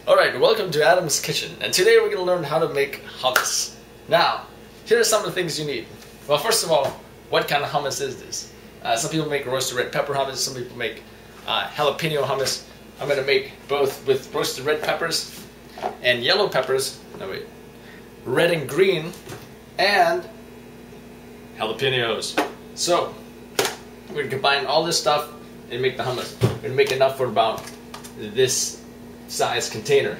Alright, welcome to Adam's Kitchen, and today we're going to learn how to make hummus. Now, here are some of the things you need. Well, first of all, what kind of hummus is this? Some people make roasted red pepper hummus, some people make jalapeno hummus. I'm going to make both with roasted red peppers and yellow peppers, red and green, and jalapenos. So, we're going to combine all this stuff and make the hummus. We're going to make enough for about this size container.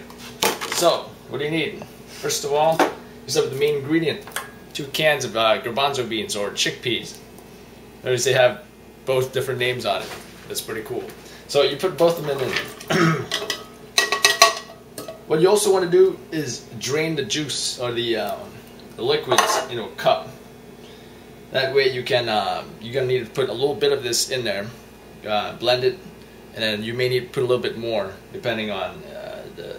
So, what do you need? First of all, you start with the main ingredient. 2 cans of garbanzo beans or chickpeas. Notice they have both different names on it. That's pretty cool. So you put both of them in. What you also want to do is drain the juice or the liquids in a cup. That way you're gonna need to put a little bit of this in there, blend it, and then you may need to put a little bit more depending on the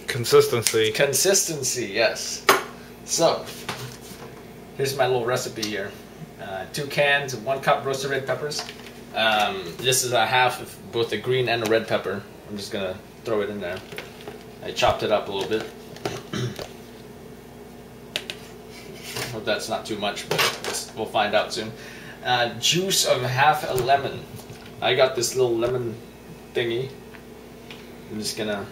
consistency. Consistency, yes. So here's my little recipe here. 2 cans, 1 cup roasted red peppers. This is a half of both the green and the red pepper. I'm just gonna throw it in there. I chopped it up a little bit. Hope that's not too much, but we'll find out soon. Juice of half a lemon. I got this little lemon thingy. I'm just gonna,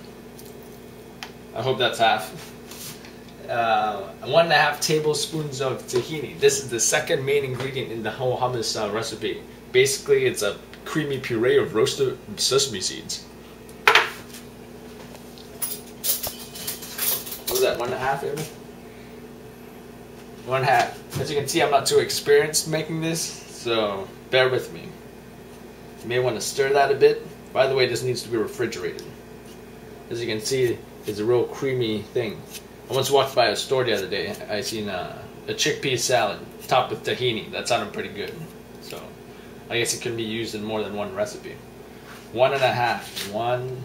I hope that's half. 1.5 tablespoons of tahini. This is the second main ingredient in the whole hummus recipe. Basically, it's a creamy puree of roasted sesame seeds. What was that, 1.5 maybe? 1/2. As you can see, I'm not too experienced making this, so bear with me. You may want to stir that a bit. By the way, this needs to be refrigerated. As you can see, it's a real creamy thing. I once walked by a store the other day. I seen a chickpea salad topped with tahini. That sounded pretty good. So I guess it can be used in more than one recipe. 1.5. 1.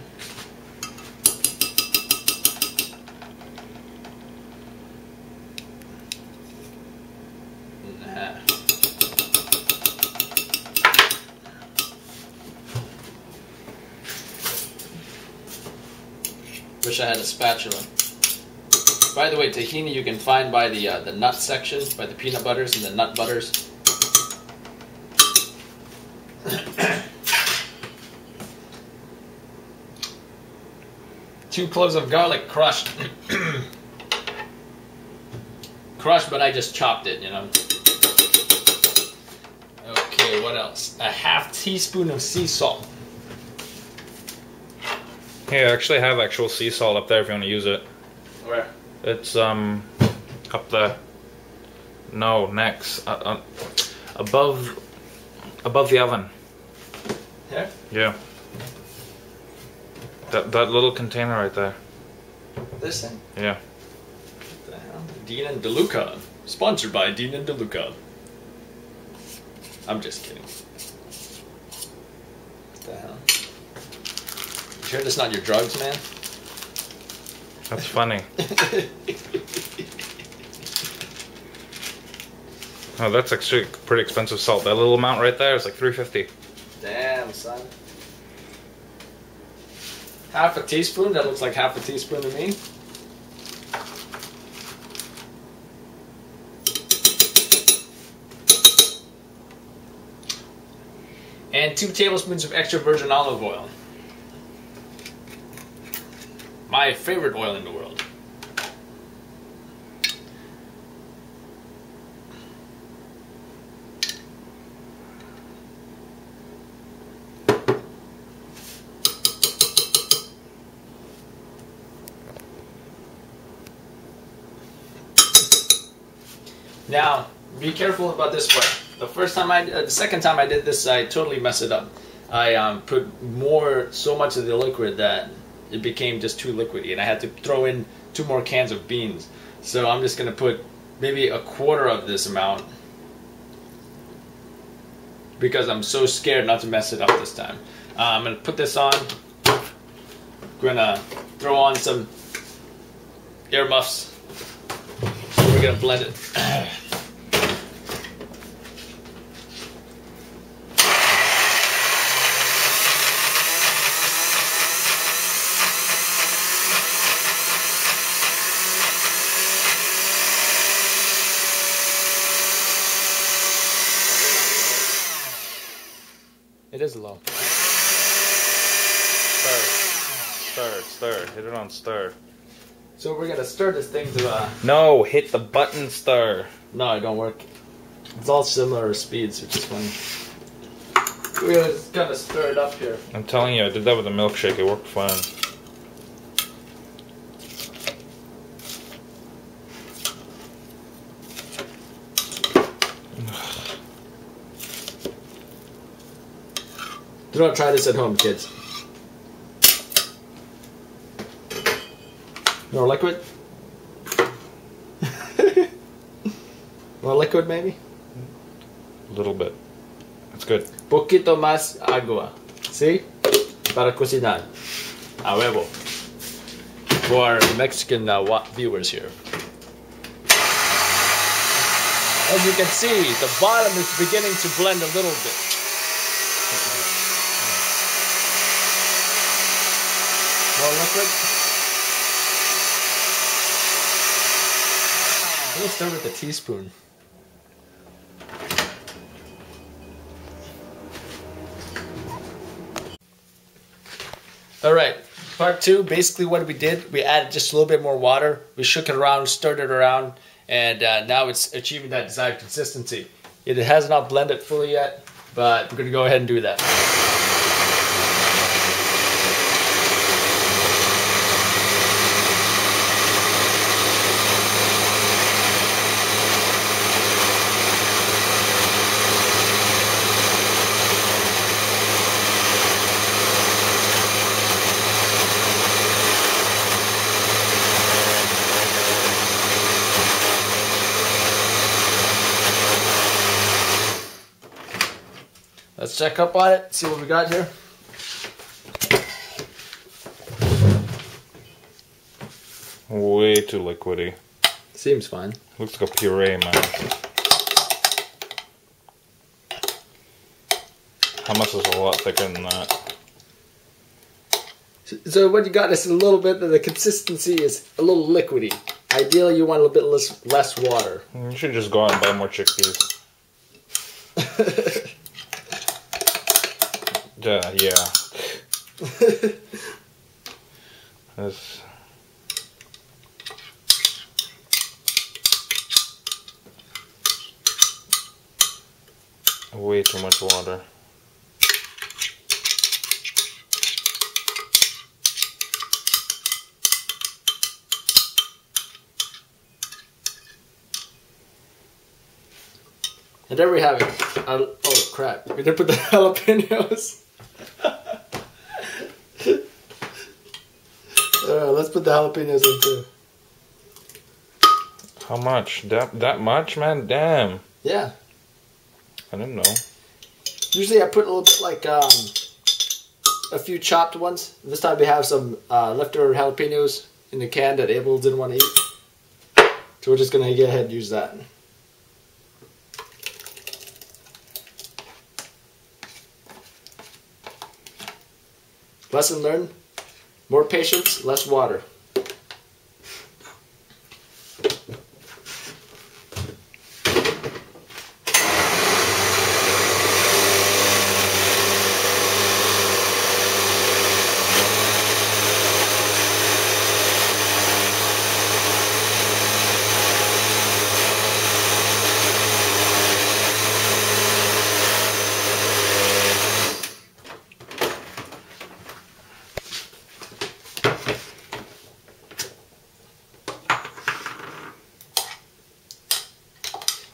Wish I had a spatula. By the way, tahini you can find by the nut section, by the peanut butters and the nut butters. Two cloves of garlic crushed. Crushed, but I just chopped it, you know. Okay, what else? A half teaspoon of sea salt. Hey, I actually have actual sea salt up there if you want to use it. Where? It's up the next above the oven. Here? Yeah. That little container right there. This thing? Yeah. What the hell? Dean and DeLuca. Sponsored by Dean and DeLuca. I'm just kidding. What the hell? You sure this is not your drugs, man? That's funny. Oh, that's actually pretty expensive salt. That little amount right there is like $3.50. Damn, son. Half a teaspoon? That looks like half a teaspoon to me. And 2 tablespoons of extra virgin olive oil. My favorite oil in the world. Now, be careful about this part. The second time I did this, I totally messed it up. I put so much of the liquid that it became just too liquidy, and I had to throw in 2 more cans of beans. So I'm just going to put maybe 1/4 of this amount because I'm so scared not to mess it up this time. I'm going to put this on. I'm going to throw on some air muffs. We're going to blend it. Stir. Hit it on stir. So we're gonna stir this thing to No, hit the button stir. No, it don't work. It's all similar speeds, which is funny. We're gonna just kind of stir it up here. I'm telling you, I did that with a milkshake. It worked fine. Do not try this at home, kids. More liquid? More liquid, maybe? A little bit. That's good. Poquito más agua. See? Para cocinar. A huevo. For our Mexican viewers here. As you can see, the bottom is beginning to blend a little bit. More liquid. We'll start with a teaspoon. Alright, part 2, basically what we did, we added just a little bit more water, we shook it around, stirred it around, and now it's achieving that desired consistency. It has not blended fully yet, but we're going to go ahead and do that. Let's check up on it, see what we got here. Way too liquidy. Seems fine. Looks like a puree, man. Hummus is a lot thicker than that. So what you got is a little bit, the consistency is a little liquidy. Ideally you want a little bit less water. You should just go out and buy more chickpeas. Yeah. That's way too much water. And there we have it. Oh crap, we didn't put the jalapenos. Let's put the jalapenos in too. How much? That much, man? Damn. Yeah. I didn't know. Usually I put a little bit like a few chopped ones. This time we have some leftover jalapenos in the can that Abel didn't want to eat. So we're just going to go ahead and use that. Lesson learned. More patience, less water.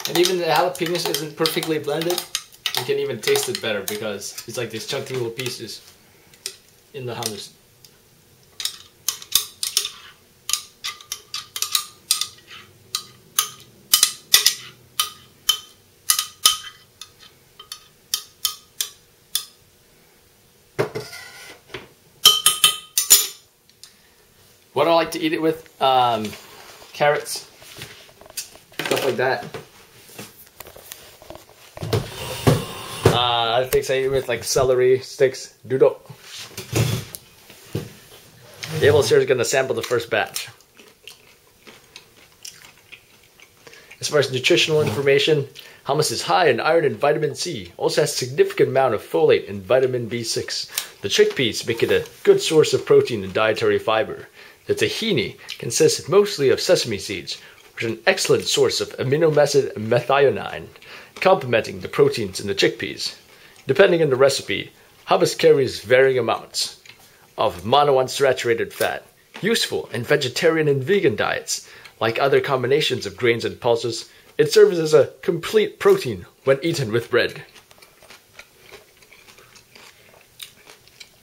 And even the jalapenos isn't perfectly blended, you can even taste it better because it's like these chunky little pieces in the hummus. What I like to eat it with, carrots, stuff like that. I think I eat it with like celery sticks, doodle. Abel's here is going to sample the first batch. As far as nutritional information, hummus is high in iron and vitamin C. Also has significant amount of folate and vitamin B6. The chickpeas make it a good source of protein and dietary fiber. The tahini consists mostly of sesame seeds, which are an excellent source of amino acid methionine, complementing the proteins in the chickpeas. Depending on the recipe, hummus carries varying amounts of monounsaturated fat, useful in vegetarian and vegan diets. Like other combinations of grains and pulses, it serves as a complete protein when eaten with bread.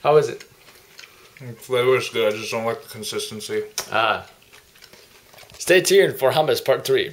How is it? The flavor is good, I just don't like the consistency. Stay tuned for hummus part 3.